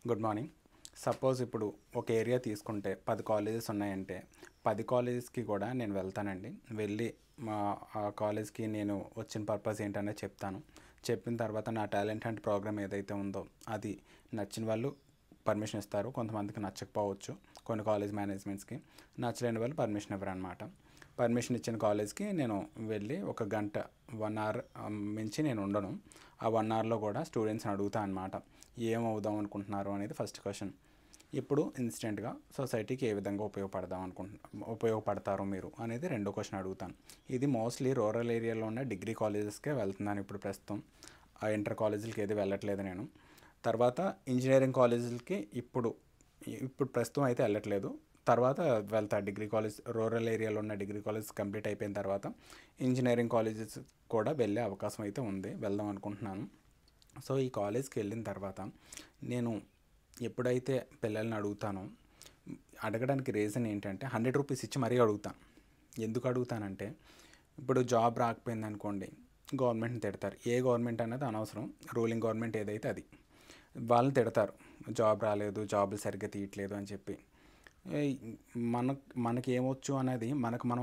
Good morning. Suppose ఇప్పుడు ఒక area తీసుకుంటే 10 కాలేజెస్ ఉన్నాయంటే 10 కాలేజెస్కి కూడా నేను వెళ్తానండి. వెళ్ళి మా ఆ కాలేజ్కి నేను వచ్చిన పర్పస్ ఏంటనేది చెప్తాను. చెప్పిన తర్వాత నా టాలెంట్ హంట్ ప్రోగ్రామ్ ఏదైతే ఉందో అది నచ్చిన వాళ్ళు పర్మిషన్ ఇస్తారు. కొంతమందికి నచ్చకపోవచ్చు, కొన్ని కాలేజ్ మేనేజ్మెంట్స్కి. నచ్చలేని వాళ్ళు పర్మిషన్ ఇవ్వరు అనమాట. పర్మిషన్ ఇచ్చిన కాలేజ్కి నేను వెళ్ళి ఒక గంట 1 అవర్ మించి నేను ఉండను. ఆ 1 అవర్లో కూడా స్టూడెంట్స్ని అడుగుతా అనమాట, ఏం అవుదాం అనుకుంటున్నారు అనేది ఫస్ట్ క్వశ్చన్. ఇప్పుడు ఇన్స్టెంట్గా సొసైటీకి ఏ విధంగా ఉపయోగపడతారు మీరు అనేది రెండో క్వశ్చన్ అడుగుతాను. ఇది మోస్ట్లీ రూరల్ ఏరియాలో ఉన్న డిగ్రీ కాలేజెస్కే వెళ్తున్నాను ఇప్పుడు ప్రస్తుతం. ఆ ఇంటర్ కాలేజీలకి ఏది వెళ్ళట్లేదు నేను. తర్వాత ఇంజనీరింగ్ కాలేజీలకి ఇప్పుడు ప్రస్తుతం అయితే వెళ్ళట్లేదు. తర్వాత వెళ్తా డిగ్రీ కాలేజ్, రూరల్ ఏరియాలో ఉన్న డిగ్రీ కాలేజ్ కంప్లీట్ అయిపోయిన తర్వాత ఇంజనీరింగ్ కాలేజెస్ కూడా వెళ్ళే అవకాశం అయితే ఉంది, వెళ్దాం అనుకుంటున్నాను. సో ఈ కాలేజ్కి వెళ్ళిన తర్వాత నేను ఎప్పుడైతే పిల్లల్ని అడుగుతానో, అడగడానికి రీజన్ ఏంటంటే 100 రూపీస్ ఇచ్చి మరీ అడుగుతాను. ఎందుకు అడుగుతానంటే, ఇప్పుడు జాబ్ రాకపోయింది అనుకోండి, గవర్నమెంట్ని తిడతారు. ఏ గవర్నమెంట్ అనేది అనవసరం, రూలింగ్ గవర్నమెంట్ ఏదైతే అది, వాళ్ళని తిడతారు. జాబ్ రాలేదు, జాబులు సరిగ్గా తీయట్లేదు అని చెప్పి. మనకి ఏమొచ్చు అనేది మనం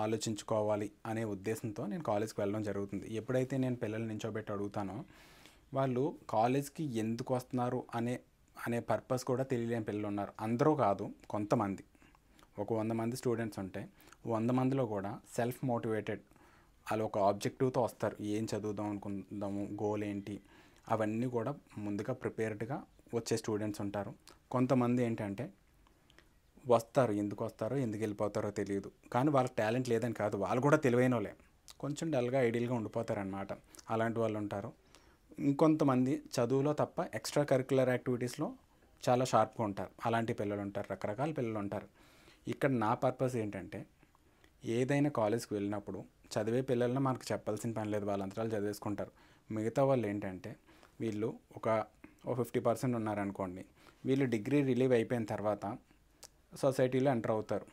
ఆలోచించుకోవాలి అనే ఉద్దేశంతో నేను కాలేజ్కి వెళ్ళడం జరుగుతుంది. ఎప్పుడైతే నేను పిల్లల్ని నించోబెట్టి అడుగుతానో, వాళ్ళు కాలేజ్కి ఎందుకు వస్తున్నారు అనే పర్పస్ కూడా తెలియలేని పిల్లలు ఉన్నారు. అందరూ కాదు, కొంతమంది. ఒక 100 మంది స్టూడెంట్స్ ఉంటే 100 మందిలో కూడా సెల్ఫ్ మోటివేటెడ్, వాళ్ళు ఒక ఆబ్జెక్టివ్తో వస్తారు. ఏం చదువుదాం అనుకుందాము, గోల్ ఏంటి, అవన్నీ కూడా ముందుగా ప్రిపేర్డ్గా వచ్చే స్టూడెంట్స్ ఉంటారు. కొంతమంది ఏంటంటే వస్తారు, ఎందుకు వస్తారో ఎందుకు వెళ్ళిపోతారో తెలియదు, కానీ వాళ్ళకి టాలెంట్ లేదని కాదు, వాళ్ళు కూడా తెలివైన వాళ్ళే, కొంచెం డల్గా ఐడియల్గా ఉండిపోతారనమాట. అలాంటి వాళ్ళు ఉంటారు. ఇంకొంతమంది చదువులో తప్ప ఎక్స్ట్రా కరిక్యులర్ యాక్టివిటీస్లో చాలా షార్ప్గా ఉంటారు. అలాంటి పిల్లలు ఉంటారు, రకరకాల పిల్లలు ఉంటారు. ఇక్కడ నా పర్పస్ ఏంటంటే, ఏదైనా కాలేజ్కి వెళ్ళినప్పుడు చదివే పిల్లలను మనకు చెప్పాల్సిన పని లేదు, వాళ్ళంతరాలు చదివేసుకుంటారు. మిగతా వాళ్ళు ఏంటంటే, వీళ్ళు ఒక 50% ఉన్నారనుకోండి, వీళ్ళు డిగ్రీ రిలీవ్ అయిపోయిన తర్వాత సొసైటీలో ఎంటర్ అవుతారు.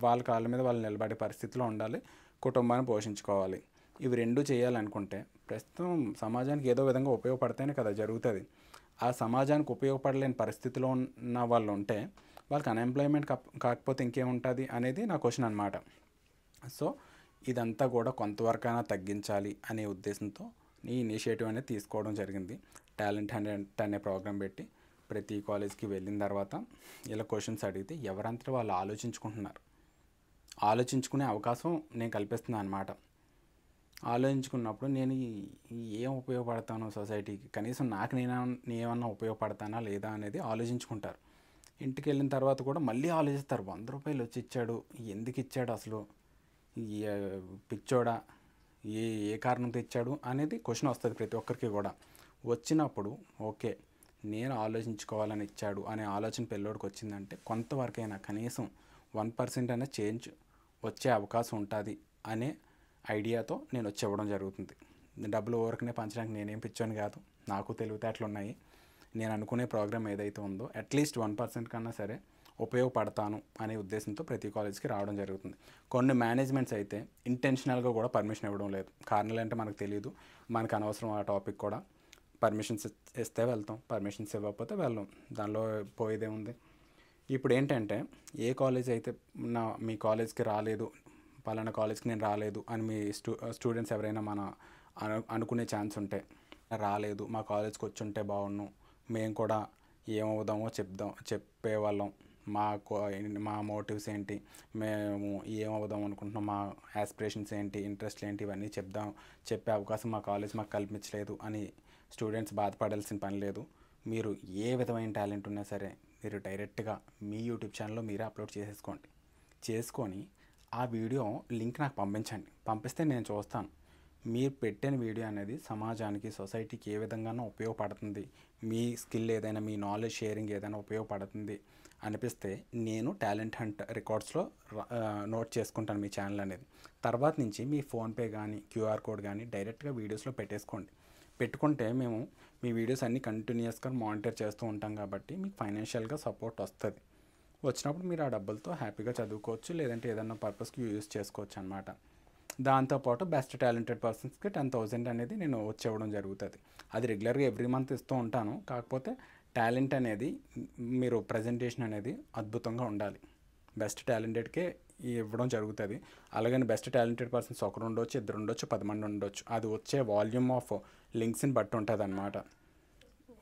వాళ్ళ కాళ్ళ మీద వాళ్ళు నిలబడే పరిస్థితిలో ఉండాలి, కుటుంబాన్ని పోషించుకోవాలి. ఇవి రెండు చేయాలనుకుంటే ప్రస్తుతం సమాజానికి ఏదో విధంగా ఉపయోగపడితేనే కదా జరుగుతుంది. ఆ సమాజానికి ఉపయోగపడలేని పరిస్థితిలో ఉన్న వాళ్ళు ఉంటే వాళ్ళకి అన్ఎంప్లాయ్మెంట్ కాకపోతే ఇంకేముంటుంది అనేది నా క్వశ్చన్ అనమాట. సో ఇదంతా కూడా కొంతవరకైనా తగ్గించాలి అనే ఉద్దేశంతో ఈ ఇనిషియేటివ్ అనేది తీసుకోవడం జరిగింది. టాలెంట్ హంట్ అనే ప్రోగ్రాం పెట్టి ప్రతి కాలేజ్కి వెళ్ళిన తర్వాత ఇలా క్వశ్చన్స్ అడిగితే ఎవరంతా వాళ్ళు ఆలోచించుకునే అవకాశం నేను కల్పిస్తున్నాను అనమాట. ఆలోచించుకున్నప్పుడు నేను ఏం ఉపయోగపడతాను సొసైటీకి, కనీసం నాకు నేనేమన్నా ఉపయోగపడతానా లేదా అనేది ఆలోచించుకుంటారు. ఇంటికి వెళ్ళిన తర్వాత కూడా మళ్ళీ ఆలోచిస్తారు, 100 రూపాయలు వచ్చి ఇచ్చాడు, ఎందుకు ఇచ్చాడు అసలు, పిచ్చోడా, ఏ ఏ కారణంతో ఇచ్చాడు అనేది క్వశ్చన్ వస్తుంది ప్రతి ఒక్కరికి కూడా. వచ్చినప్పుడు ఓకే, నేను ఆలోచించుకోవాలని ఇచ్చాడు అనే ఆలోచన పిల్లోడికి వచ్చిందంటే కొంతవరకైనా కనీసం 1% అయినా చేంజ్ వచ్చే అవకాశం ఉంటుంది అనే ఐడియాతో నేను వచ్చి ఇవ్వడం జరుగుతుంది. డబ్బులు ఊరకనే పంచడానికి నేనేం పిచ్చాను కాదు, నాకు తెలివితేటలు ఉన్నాయి. నేను అనుకునే ప్రోగ్రామ్ ఏదైతే ఉందో అట్లీస్ట్ 1% కన్నా సరే ఉపయోగపడతాను అనే ఉద్దేశంతో ప్రతి కాలేజ్కి రావడం జరుగుతుంది. కొన్ని మేనేజ్మెంట్స్ అయితే ఇంటెన్షనల్గా కూడా పర్మిషన్ ఇవ్వడం లేదు. కారణాలు అంటే మనకు తెలియదు, మనకు అనవసరం ఆ టాపిక్ కూడా. పర్మిషన్స్ ఇస్తే వెళ్తాం, పర్మిషన్స్ ఇవ్వకపోతే వెళ్ళాం, దానిలో పోయేదే ఉంది. ఇప్పుడు ఏంటంటే, ఏ కాలేజ్ అయితే మీ కాలేజ్కి రాలేదు, పలానా కాలేజ్కి నేను రాలేదు అని మీ స్టూడెంట్స్ ఎవరైనా అనుకునే ఛాన్స్ ఉంటే, రాలేదు మా కాలేజ్కి వచ్చి ఉంటే బాగుండు, మేము కూడా ఏమవుదామో చెప్పేవాళ్ళం, మా మోటివ్స్ ఏంటి, మేము ఏమవుదాం అనుకుంటున్నాం, మా యాస్పిరేషన్స్ ఏంటి, ఇంట్రెస్ట్లు ఏంటి, ఇవన్నీ చెప్పే అవకాశం మా కాలేజ్ మాకు కల్పించలేదు అని స్టూడెంట్స్ బాధపడాల్సిన పని లేదు. మీరు ఏ విధమైన టాలెంట్ ఉన్నా సరే మీరు డైరెక్ట్గా మీ యూట్యూబ్ ఛానల్లో మీరే అప్లోడ్ చేసుకొని ఆ వీడియో లింక్ నాకు పంపిస్తే నేను చూస్తాను. మీరు పెట్టిన వీడియో అనేది సమాజానికి, సొసైటీకి ఏ విధంగానో ఉపయోగపడుతుంది, మీ స్కిల్ ఏదైనా, మీ నాలెడ్జ్ షేరింగ్ ఏదైనా ఉపయోగపడుతుంది అనిపిస్తే నేను టాలెంట్ హంట్ రికార్డ్స్లో నోట్ చేసుకుంటాను మీ ఛానల్ అనేది. తర్వాత నుంచి మీ ఫోన్పే కానీ క్యూఆర్ కోడ్ కానీ డైరెక్ట్గా వీడియోస్లో పెట్టుకుంటే మేము మీ వీడియోస్ అన్నీ కంటిన్యూస్గా మానిటర్ చేస్తూ ఉంటాం కాబట్టి మీకు ఫైనాన్షియల్గా సపోర్ట్ వస్తుంది. వచ్చినప్పుడు మీరు ఆ డబ్బులతో హ్యాపీగా చదువుకోవచ్చు, లేదంటే ఏదైనా పర్పస్కి యూజ్ చేసుకోవచ్చు అనమాట. దాంతోపాటు బెస్ట్ టాలెంటెడ్ పర్సన్స్కి 10,000 అనేది నేను వచ్చి ఇవ్వడం జరుగుతుంది. అది రెగ్యులర్గా ఎవ్రీ మంత్ ఇస్తూ ఉంటాను. కాకపోతే టాలెంట్ అనేది మీరు ప్రజెంటేషన్ అనేది అద్భుతంగా ఉండాలి. బెస్ట్ టాలెంటెడ్కే ఇవ్వడం జరుగుతుంది. అలాగని బెస్ట్ టాలెంటెడ్ పర్సన్స్ ఒకరు ఉండొచ్చు, ఇద్దరు ఉండొచ్చు, 10 మంది ఉండొచ్చు. అది వచ్చే వాల్యూమ్ ఆఫ్ లింక్స్ని బట్టి ఉంటుంది అనమాట.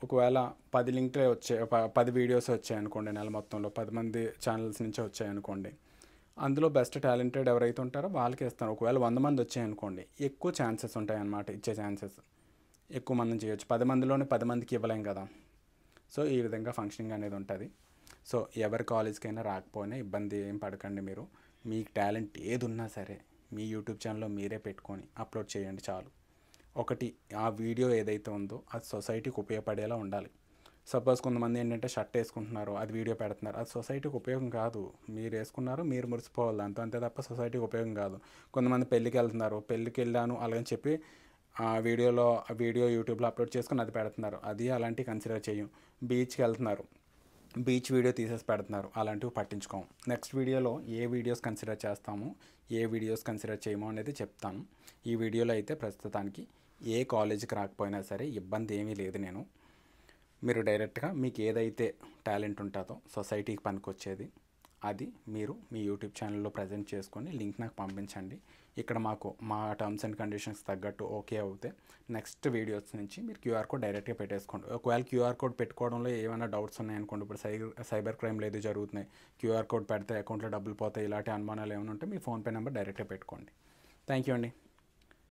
ఒకవేళ 10 లింక్లే వచ్చాయి, 10 వీడియోస్ వచ్చాయనుకోండి, నెల మొత్తంలో 10 మంది ఛానల్స్ నుంచే వచ్చాయనుకోండి, అందులో బెస్ట్ టాలెంటెడ్ ఎవరైతే ఉంటారో వాళ్ళకి ఇస్తాను. ఒకవేళ 100 మంది వచ్చాయనుకోండి, ఎక్కువ ఛాన్సెస్ ఉంటాయి అన్నమాట, ఇచ్చే ఛాన్సెస్ ఎక్కువ మందిని చేయొచ్చు. 10 మందిలోనే 10 మందికి ఇవ్వలేం కదా. సో ఈ విధంగా ఫంక్షనింగ్ అనేది ఉంటుంది. సో ఎవరి కాలేజ్కైనా రాకపోయినా ఇబ్బంది ఏం పడకండి. మీరు మీకు టాలెంట్ ఏది ఉన్నా సరే మీ యూట్యూబ్ ఛానల్లో మీరే పెట్టుకొని అప్లోడ్ చేయండి చాలు. ఒకటి, ఆ వీడియో ఏదైతే ఉందో అది సొసైటీకి ఉపయోగపడేలా ఉండాలి. సపోజ్ కొంతమంది ఏంటంటే షర్ట్ వేసుకుంటున్నారు, అది వీడియో పెడుతున్నారు, అది సొసైటీకి ఉపయోగం కాదు. మీరు వేసుకున్నారు, మీరు మురిసిపోవాలి, అంతే తప్ప సొసైటీకి ఉపయోగం కాదు. కొంతమంది పెళ్ళికి వెళ్తున్నారు, పెళ్ళికి వెళ్ళాను అలాగని చెప్పి వీడియో యూట్యూబ్లో అప్లోడ్ చేసుకుని అది పెడుతున్నారు, అది అలాంటివి కన్సిడర్ చేయం. బీచ్కి వెళ్తున్నారు, బీచ్ వీడియో తీసేసి పెడుతున్నారు, అలాంటివి పట్టించుకోము. నెక్స్ట్ వీడియోలో ఏ వీడియోస్ కన్సిడర్ చేస్తాము, ఏ వీడియోస్ కన్సిడర్ చేయమో అనేది చెప్తాను. ఈ వీడియోలో అయితే ప్రస్తుతానికి ఏ కాలేజీకి రాకపోయినా సరే ఇబ్బంది ఏమీ లేదు. మీరు డైరెక్ట్గా మీకు ఏదైతే టాలెంట్ ఉంటుందో సొసైటీకి పనికొచ్చేది అది మీరు మీ యూట్యూబ్ ఛానల్లో ప్రజెంట్ చేసుకొని లింక్ నాకు పంపించండి. ఇక్కడ మా టర్మ్స్ అండ్ కండిషన్స్ తగ్గట్టు ఓకే అవుతే నెక్స్ట్ వీడియోస్ నుంచి మీరు క్యూఆర్ కోడ్ డైరెక్ట్గా పెట్టేసుకోండి. ఒకవేళ క్యూఆర్ కోడ్ పెట్టుకోవడంలో ఏమైనా డౌట్స్ ఉన్నాయనుకోండి, ఇప్పుడు సైబర్ క్రైమ్లు ఏది జరుగుతున్నాయి, క్యూఆర్ కోడ్ పెడితే అకౌంట్లో డబ్బులు పోతాయి, ఇలాంటి అనుమానాలు ఏమైనా ఉంటే మీ ఫోన్పే నెంబర్ డైరెక్ట్గా పెట్టుకోండి. థ్యాంక్ యూ అండి.